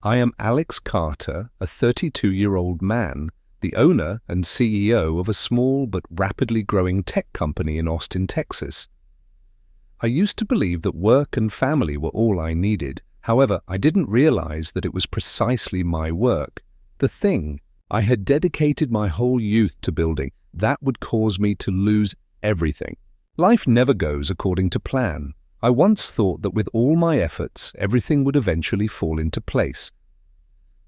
I am Alex Carter, a 32-year-old man, the owner and CEO of a small but rapidly growing tech company in Austin, Texas. I used to believe that work and family were all I needed. However, I didn't realize that it was precisely my work, the thing I had dedicated my whole youth to building, that would cause me to lose everything. Life never goes according to plan. I once thought that with all my efforts, everything would eventually fall into place.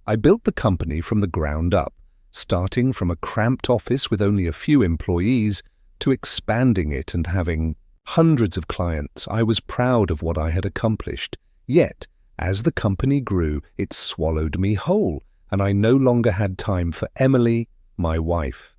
I built the company from the ground up, starting from a cramped office with only a few employees to expanding it and having hundreds of clients. I was proud of what I had accomplished. Yet, as the company grew, it swallowed me whole, and I no longer had time for Emily, my wife.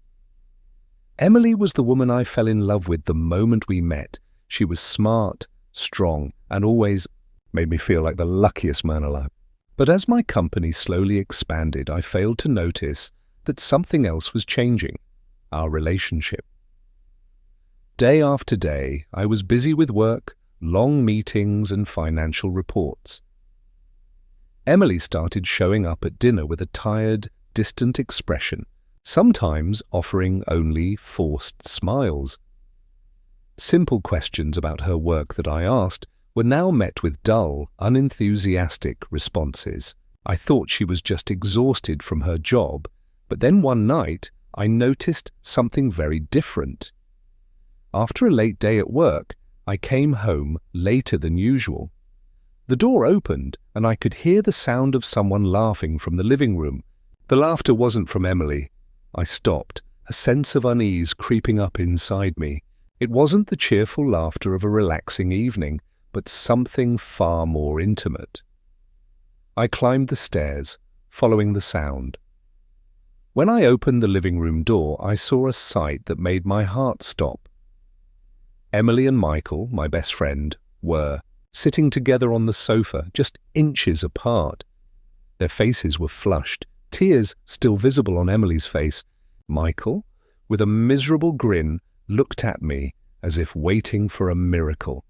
Emily was the woman I fell in love with the moment we met. She was smart, strong, and always made me feel like the luckiest man alive. But as my company slowly expanded, I failed to notice that something else was changing: our relationship. Day after day, I was busy with work, long meetings, and financial reports. Emily started showing up at dinner with a tired, distant expression, sometimes offering only forced smiles. Simple questions about her work that I asked were now met with dull, unenthusiastic responses. I thought she was just exhausted from her job, but then one night I noticed something very different. After a late day at work, I came home later than usual. The door opened and I could hear the sound of someone laughing from the living room. The laughter wasn't from Emily. I stopped, a sense of unease creeping up inside me. It wasn't the cheerful laughter of a relaxing evening, but something far more intimate. I climbed the stairs, following the sound. When I opened the living room door, I saw a sight that made my heart stop. Emily and Michael, my best friend, were sitting together on the sofa, just inches apart. Their faces were flushed, tears still visible on Emily's face. Michael, with a miserable grin, looked at me as if waiting for a miracle.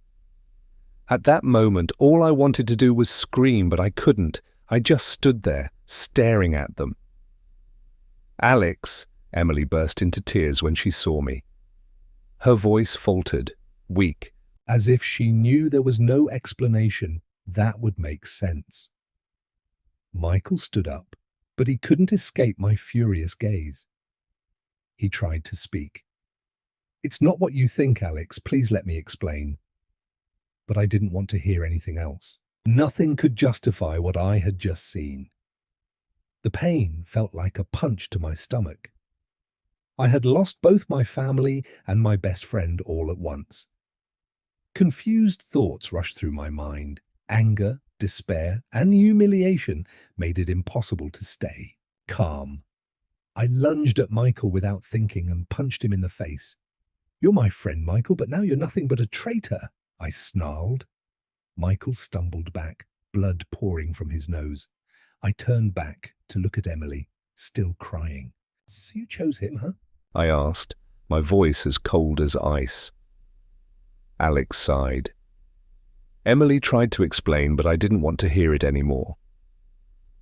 At that moment, all I wanted to do was scream, but I couldn't. I just stood there, staring at them. "Alex," Emily burst into tears when she saw me. Her voice faltered, weak, as if she knew there was no explanation that would make sense. Michael stood up, but he couldn't escape my furious gaze. He tried to speak. "It's not what you think, Alex. Please let me explain." But I didn't want to hear anything else. Nothing could justify what I had just seen. The pain felt like a punch to my stomach. I had lost both my family and my best friend all at once. Confused thoughts rushed through my mind. Anger, despair, and humiliation made it impossible to stay calm. I lunged at Michael without thinking and punched him in the face. "You're my friend, Michael, but now you're nothing but a traitor," I snarled. Michael stumbled back, blood pouring from his nose. I turned back to look at Emily, still crying. "So you chose him, huh?" I asked, my voice as cold as ice. Alex sighed. Emily tried to explain, but I didn't want to hear it anymore.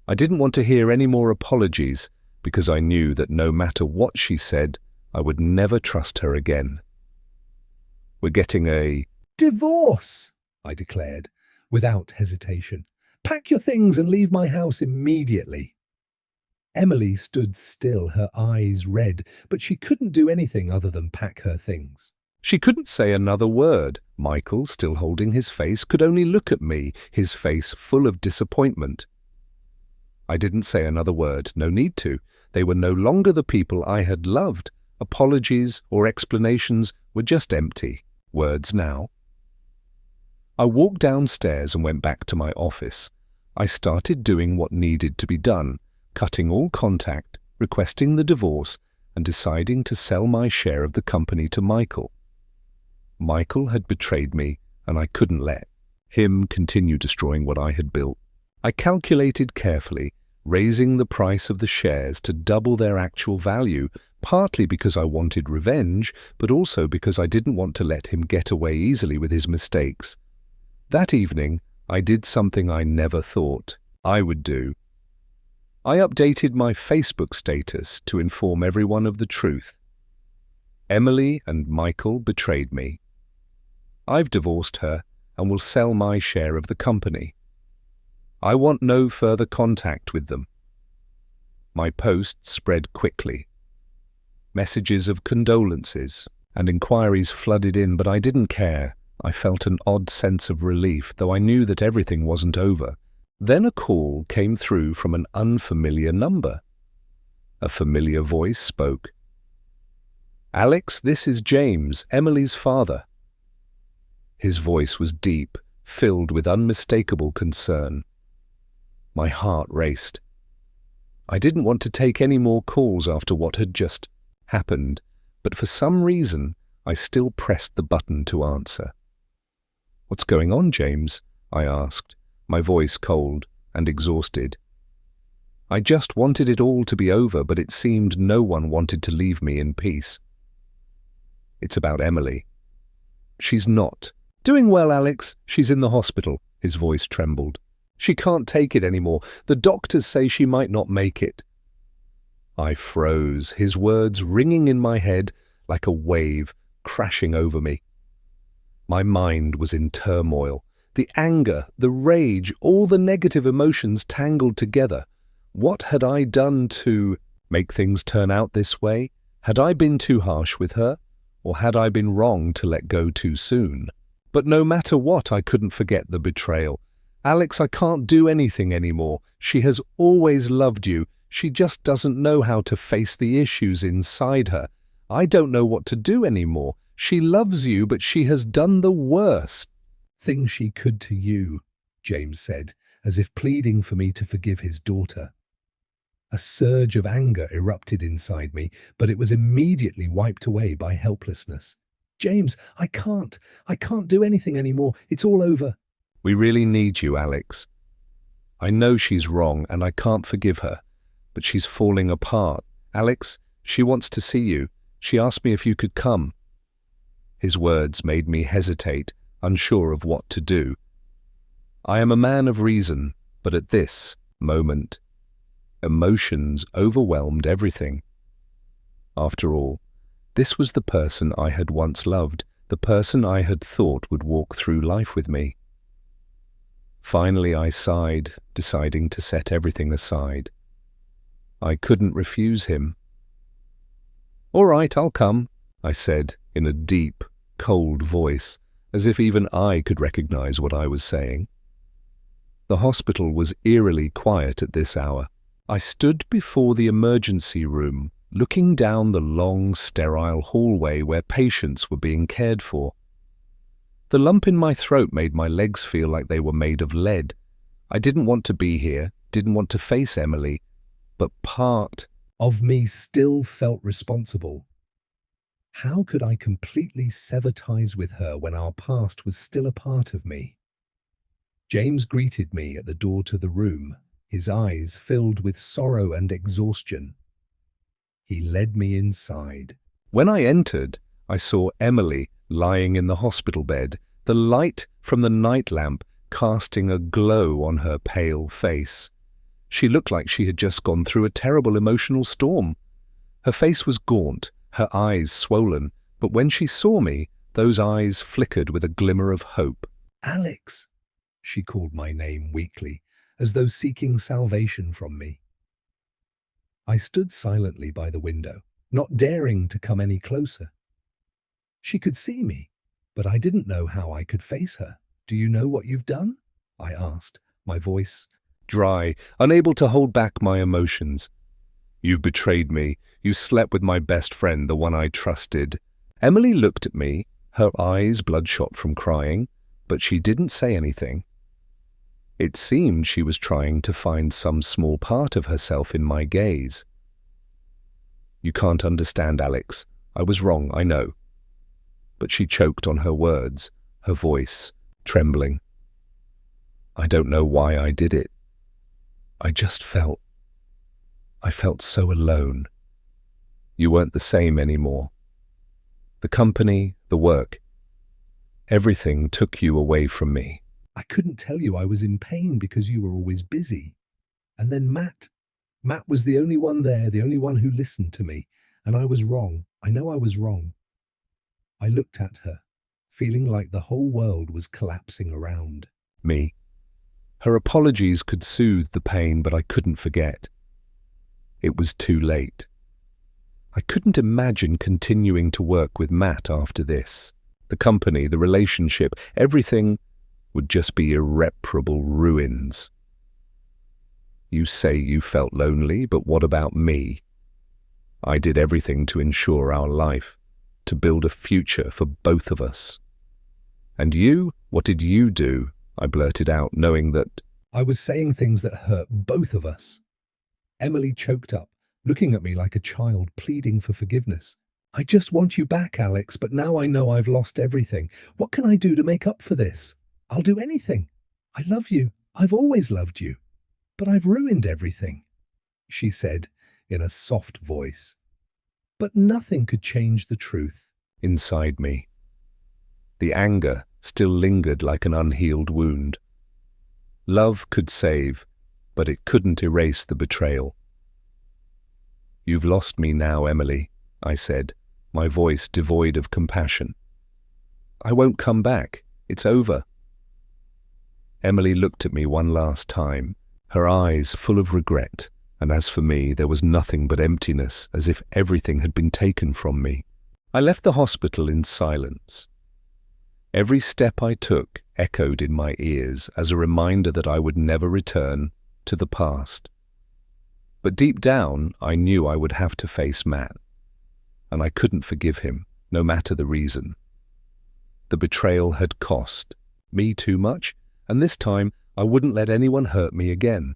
I didn't want to hear any more apologies, because I knew that no matter what she said, I would never trust her again. "We're getting a divorce," I declared, without hesitation. "Pack your things and leave my house immediately." Emily stood still, her eyes red, but she couldn't do anything other than pack her things. She couldn't say another word. Michael, still holding his face, could only look at me, his face full of disappointment. I didn't say another word, no need to. They were no longer the people I had loved. Apologies or explanations were just empty words now. I walked downstairs and went back to my office. I started doing what needed to be done, cutting all contact, requesting the divorce, and deciding to sell my share of the company to Michael. Michael had betrayed me, and I couldn't let him continue destroying what I had built. I calculated carefully, raising the price of the shares to double their actual value, partly because I wanted revenge, but also because I didn't want to let him get away easily with his mistakes. That evening, I did something I never thought I would do. I updated my Facebook status to inform everyone of the truth. Emily and Michael betrayed me. I've divorced her and will sell my share of the company. I want no further contact with them. My post spread quickly. Messages of condolences and inquiries flooded in, but I didn't care. I felt an odd sense of relief, though I knew that everything wasn't over. Then a call came through from an unfamiliar number. A familiar voice spoke. "Alex, this is James, Emily's father." His voice was deep, filled with unmistakable concern. My heart raced. I didn't want to take any more calls after what had just happened, but for some reason I still pressed the button to answer. "What's going on, James?" I asked, my voice cold and exhausted. I just wanted it all to be over, but it seemed no one wanted to leave me in peace. "It's about Emily." "She's not." "Doing well, Alex. She's in the hospital." His voice trembled. "She can't take it anymore. The doctors say she might not make it." I froze, his words ringing in my head like a wave crashing over me. My mind was in turmoil. The anger, the rage, all the negative emotions tangled together. What had I done to make things turn out this way? Had I been too harsh with her? Or had I been wrong to let go too soon? But no matter what, I couldn't forget the betrayal. "Alex, I can't do anything anymore. She has always loved you. She just doesn't know how to face the issues inside her. I don't know what to do anymore. She loves you, but she has done the worst thing she could to you," James said, as if pleading for me to forgive his daughter. A surge of anger erupted inside me, but it was immediately wiped away by helplessness. "James, I can't do anything anymore. It's all over." "We really need you, Alex. I know she's wrong and I can't forgive her, but she's falling apart. Alex, she wants to see you. She asked me if you could come." His words made me hesitate, unsure of what to do. I am a man of reason, but at this moment, emotions overwhelmed everything. After all, this was the person I had once loved, the person I had thought would walk through life with me. Finally I sighed, deciding to set everything aside. I couldn't refuse him. "All right, I'll come," I said in a deep, cold voice, as if even I could recognize what I was saying. The hospital was eerily quiet at this hour. I stood before the emergency room, looking down the long, sterile hallway where patients were being cared for. The lump in my throat made my legs feel like they were made of lead. I didn't want to be here, didn't want to face Emily, but part of me still felt responsible. How could I completely sever ties with her when our past was still a part of me? James greeted me at the door to the room, his eyes filled with sorrow and exhaustion. He led me inside. When I entered, I saw Emily lying in the hospital bed, the light from the night lamp casting a glow on her pale face. She looked like she had just gone through a terrible emotional storm. Her face was gaunt, her eyes swollen, but when she saw me, those eyes flickered with a glimmer of hope. "Alex," she called my name weakly, as though seeking salvation from me. I stood silently by the window, not daring to come any closer. She could see me, but I didn't know how I could face her. "Do you know what you've done?" I asked, my voice dry, unable to hold back my emotions. "You've betrayed me. You slept with my best friend, the one I trusted." Emily looked at me, her eyes bloodshot from crying, but she didn't say anything. It seemed she was trying to find some small part of herself in my gaze. "You can't understand, Alex. I was wrong, I know." But she choked on her words, her voice trembling. "I don't know why I did it. I felt so alone. You weren't the same anymore. The company, the work, everything took you away from me. I couldn't tell you I was in pain because you were always busy. And then Matt, Matt was the only one there, the only one who listened to me. And I was wrong. I know I was wrong. I looked at her, feeling like the whole world was collapsing around me. Her apologies could soothe the pain, but I couldn't forget. It was too late. I couldn't imagine continuing to work with Matt after this. The company, the relationship, everything would just be irreparable ruins. You say you felt lonely, but what about me? I did everything to ensure our life, to build a future for both of us. And you? What did you do? I blurted out, knowing that I was saying things that hurt both of us. Emily choked up, looking at me like a child pleading for forgiveness. I just want you back, Alex, but now I know I've lost everything. What can I do to make up for this? I'll do anything. I love you. I've always loved you. But I've ruined everything, she said in a soft voice. But nothing could change the truth inside me. The anger still lingered like an unhealed wound. Love could save, but it couldn't erase the betrayal. You've lost me now, Emily, I said, my voice devoid of compassion. I won't come back. It's over. Emily looked at me one last time, her eyes full of regret, and as for me, there was nothing but emptiness, as if everything had been taken from me. I left the hospital in silence. Every step I took echoed in my ears as a reminder that I would never return to the past. But deep down, I knew I would have to face Matt, and I couldn't forgive him, no matter the reason. The betrayal had cost me too much, and this time I wouldn't let anyone hurt me again.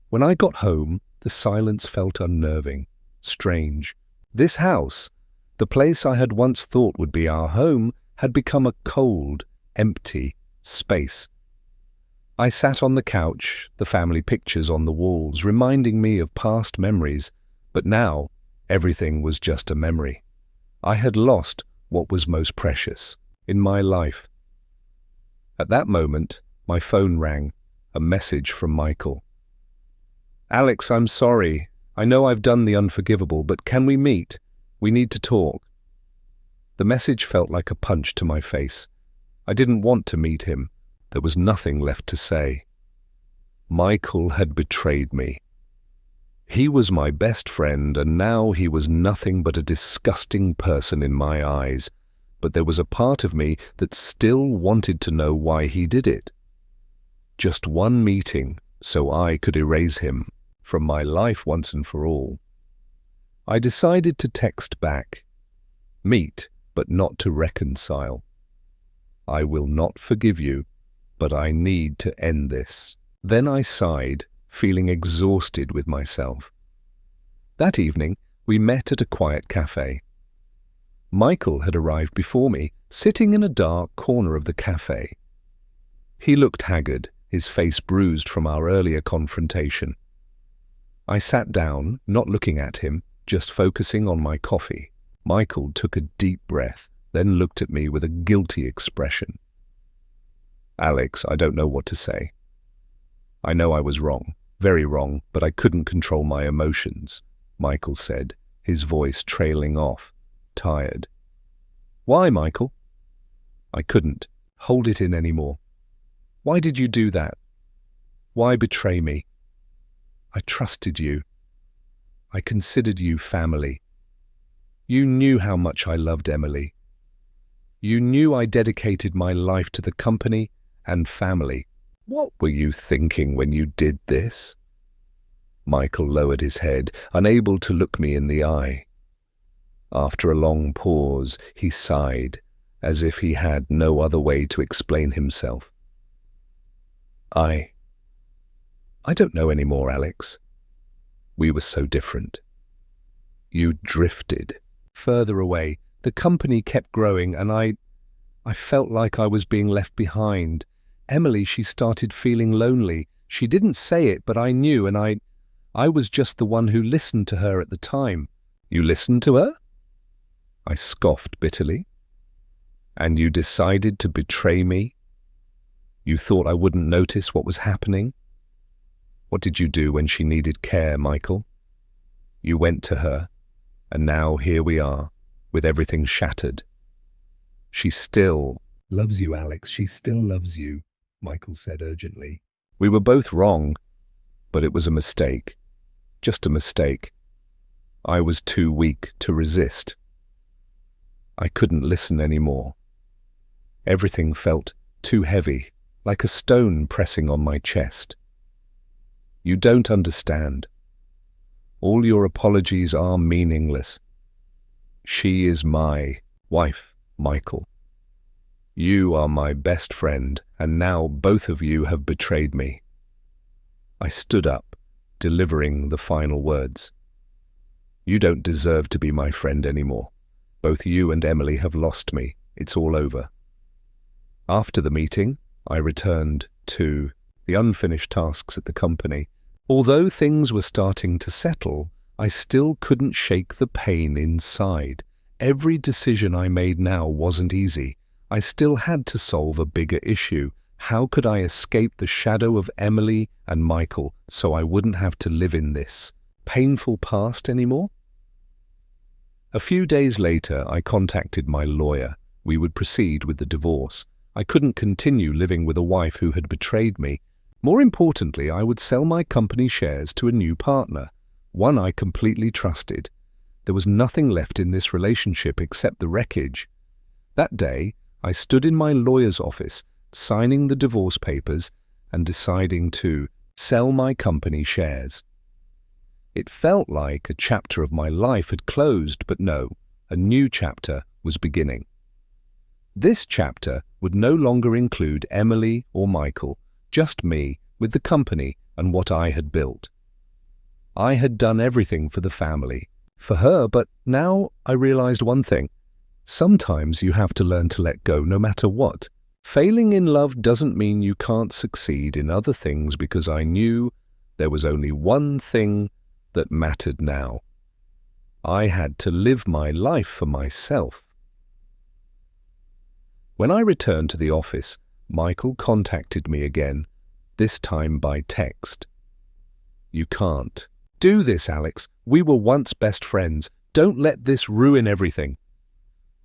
When I got home, the silence felt unnerving, strange. This house, the place I had once thought would be our home, had become a cold, empty space. I sat on the couch, the family pictures on the walls, reminding me of past memories, but now everything was just a memory. I had lost what was most precious in my life. At that moment, my phone rang, a message from Michael. Alex, I'm sorry. I know I've done the unforgivable, but can we meet? We need to talk. The message felt like a punch to my face. I didn't want to meet him. There was nothing left to say. Michael had betrayed me. He was my best friend, and now he was nothing but a disgusting person in my eyes. But there was a part of me that still wanted to know why he did it. Just one meeting, so I could erase him from my life once and for all. I decided to text back. Meet, but not to reconcile. I will not forgive you, but I need to end this. Then I sighed, feeling exhausted with myself. That evening, we met at a quiet cafe. Michael had arrived before me, sitting in a dark corner of the cafe. He looked haggard, his face bruised from our earlier confrontation. I sat down, not looking at him, just focusing on my coffee. Michael took a deep breath, then looked at me with a guilty expression. Alex, I don't know what to say. I know I was wrong, very wrong, but I couldn't control my emotions, Michael said, his voice trailing off, tired. Why, Michael? I couldn't hold it in anymore. Why did you do that? Why betray me? I trusted you. I considered you family. You knew how much I loved Emily. You knew I dedicated my life to the company and family. What were you thinking when you did this? Michael lowered his head, unable to look me in the eye. After a long pause, he sighed, as if he had no other way to explain himself. I don't know anymore, Alex. We were so different. You drifted further away. The company kept growing, and I felt like I was being left behind. Emily, she started feeling lonely. She didn't say it, but I knew, and I was just the one who listened to her at the time. You listened to her? I scoffed bitterly. And you decided to betray me? You thought I wouldn't notice what was happening? What did you do when she needed care, Michael? You went to her, and now here we are, with everything shattered. She still loves you, Alex. She still loves you, Michael said urgently. We were both wrong, but it was a mistake. Just a mistake. I was too weak to resist. I couldn't listen anymore. Everything felt too heavy, like a stone pressing on my chest. You don't understand. All your apologies are meaningless. She is my wife, Michael. You are my best friend, and now both of you have betrayed me. I stood up, delivering the final words. You don't deserve to be my friend anymore. Both you and Emily have lost me. It's all over. After the meeting, I returned to the unfinished tasks at the company. Although things were starting to settle, I still couldn't shake the pain inside. Every decision I made now wasn't easy. I still had to solve a bigger issue. How could I escape the shadow of Emily and Michael so I wouldn't have to live in this painful past anymore? A few days later, I contacted my lawyer. We would proceed with the divorce. I couldn't continue living with a wife who had betrayed me. More importantly, I would sell my company shares to a new partner, one I completely trusted. There was nothing left in this relationship except the wreckage. That day, I stood in my lawyer's office, signing the divorce papers and deciding to sell my company shares. It felt like a chapter of my life had closed, but no, a new chapter was beginning. This chapter would no longer include Emily or Michael, just me with the company and what I had built. I had done everything for the family, for her, but now I realized one thing. Sometimes you have to learn to let go no matter what. Failing in love doesn't mean you can't succeed in other things, because I knew there was only one thing that mattered now. I had to live my life for myself. When I returned to the office, Michael contacted me again, this time by text. You can't do this, Alex. We were once best friends. Don't let this ruin everything.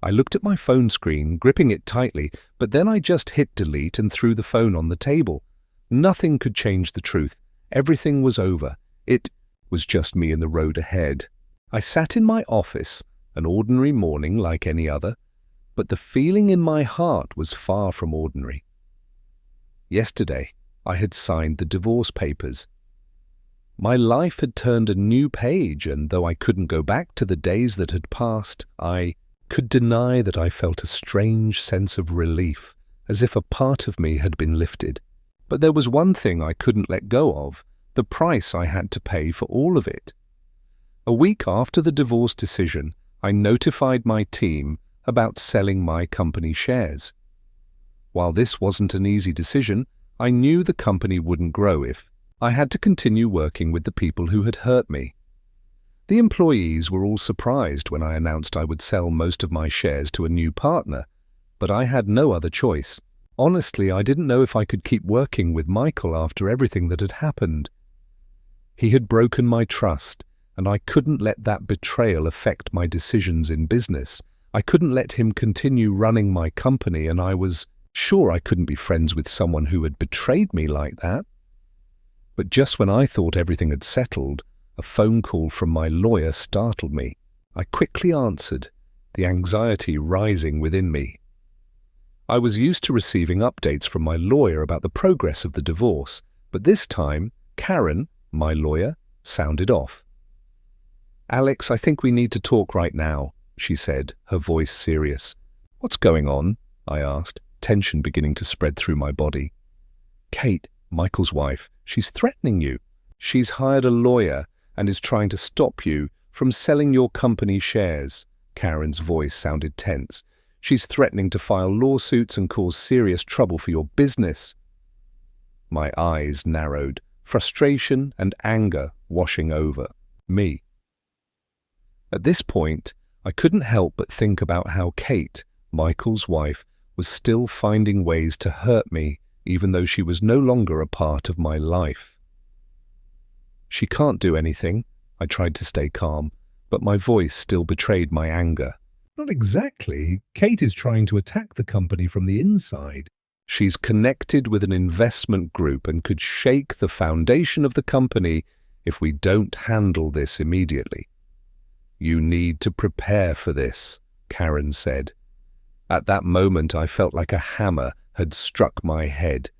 I looked at my phone screen, gripping it tightly, but then I just hit delete and threw the phone on the table. Nothing could change the truth. Everything was over. It was just me and the road ahead. I sat in my office, an ordinary morning like any other, but the feeling in my heart was far from ordinary. Yesterday, I had signed the divorce papers. My life had turned a new page, and though I couldn't go back to the days that had passed, I could deny that I felt a strange sense of relief, as if a part of me had been lifted. But there was one thing I couldn't let go of, the price I had to pay for all of it. A week after the divorce decision, I notified my team about selling my company shares. While this wasn't an easy decision, I knew the company wouldn't grow if I had to continue working with the people who had hurt me. The employees were all surprised when I announced I would sell most of my shares to a new partner, but I had no other choice. Honestly, I didn't know if I could keep working with Michael after everything that had happened. He had broken my trust, and I couldn't let that betrayal affect my decisions in business. I couldn't let him continue running my company, and I was sure I couldn't be friends with someone who had betrayed me like that. But just when I thought everything had settled, a phone call from my lawyer startled me. I quickly answered, the anxiety rising within me. I was used to receiving updates from my lawyer about the progress of the divorce, but this time, Karen, my lawyer, sounded off. Alex, I think we need to talk right now, she said, her voice serious. What's going on? I asked, tension beginning to spread through my body. Kate, Michael's wife, she's threatening you. She's hired a lawyer and is trying to stop you from selling your company shares. Karen's voice sounded tense. She's threatening to file lawsuits and cause serious trouble for your business. My eyes narrowed, frustration and anger washing over me. At this point, I couldn't help but think about how Kate, Michael's wife, was still finding ways to hurt me, even though she was no longer a part of my life. She can't do anything. I tried to stay calm, but my voice still betrayed my anger. Not exactly. Kate is trying to attack the company from the inside. She's connected with an investment group and could shake the foundation of the company if we don't handle this immediately. You need to prepare for this, Karen said. At that moment, I felt like a hammer had struck my head.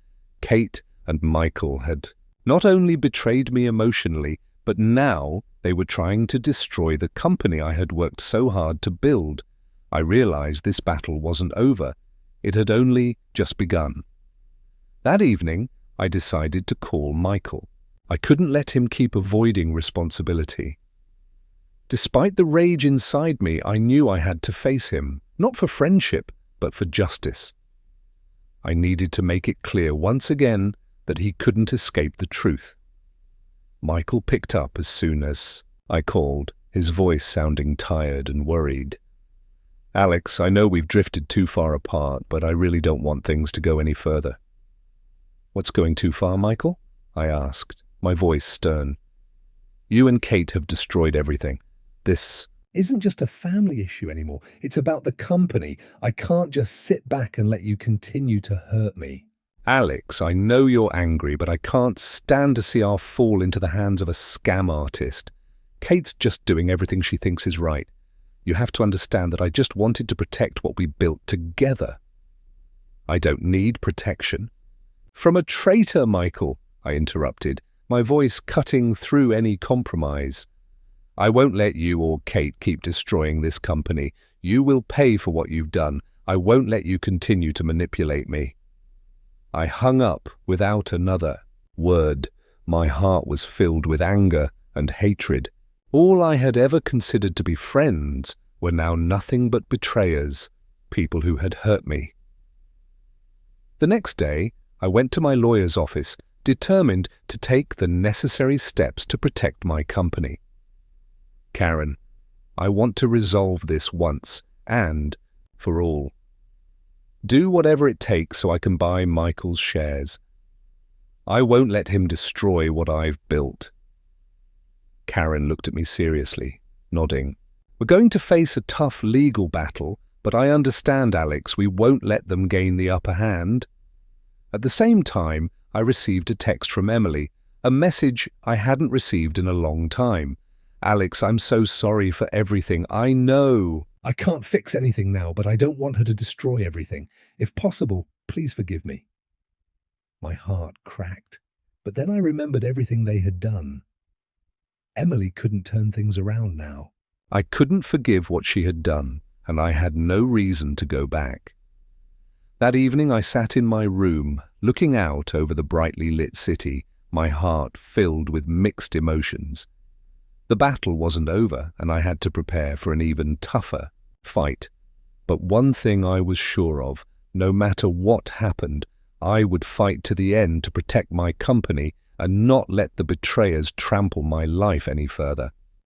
Kate and Michael had not only betrayed me emotionally, but now they were trying to destroy the company I had worked so hard to build. I realized this battle wasn't over. It had only just begun. That evening, I decided to call Michael. I couldn't let him keep avoiding responsibility. Despite the rage inside me, I knew I had to face him, not for friendship, but for justice. I needed to make it clear once again that he couldn't escape the truth. Michael picked up as soon as I called, his voice sounding tired and worried. Alex, I know we've drifted too far apart, but I really don't want things to go any further. What's going too far, Michael? I asked, my voice stern. You and Kate have destroyed everything. This Isn't just a family issue anymore. It's about the company. I can't just sit back and let you continue to hurt me. Alex, I know you're angry, but I can't stand to see our fall into the hands of a scam artist. Kate's just doing everything she thinks is right. You have to understand that I just wanted to protect what we built together. I don't need protection. From a traitor, Michael, I interrupted, my voice cutting through any compromise. I won't let you or Kate keep destroying this company. You will pay for what you've done. I won't let you continue to manipulate me. I hung up without another word. My heart was filled with anger and hatred. All I had ever considered to be friends were now nothing but betrayers, people who had hurt me. The next day, I went to my lawyer's office, determined to take the necessary steps to protect my company. Karen, I want to resolve this once and for all. Do whatever it takes so I can buy Michael's shares. I won't let him destroy what I've built. Karen looked at me seriously, nodding. We're going to face a tough legal battle, but I understand, Alex, we won't let them gain the upper hand. At the same time, I received a text from Emily, a message I hadn't received in a long time. Alex, I'm so sorry for everything. I know. I can't fix anything now, but I don't want her to destroy everything. If possible, please forgive me. My heart cracked, but then I remembered everything they had done. Emily couldn't turn things around now. I couldn't forgive what she had done, and I had no reason to go back. That evening I sat in my room, looking out over the brightly lit city, my heart filled with mixed emotions. The battle wasn't over, and I had to prepare for an even tougher fight. But one thing I was sure of, no matter what happened, I would fight to the end to protect my company and not let the betrayers trample my life any further.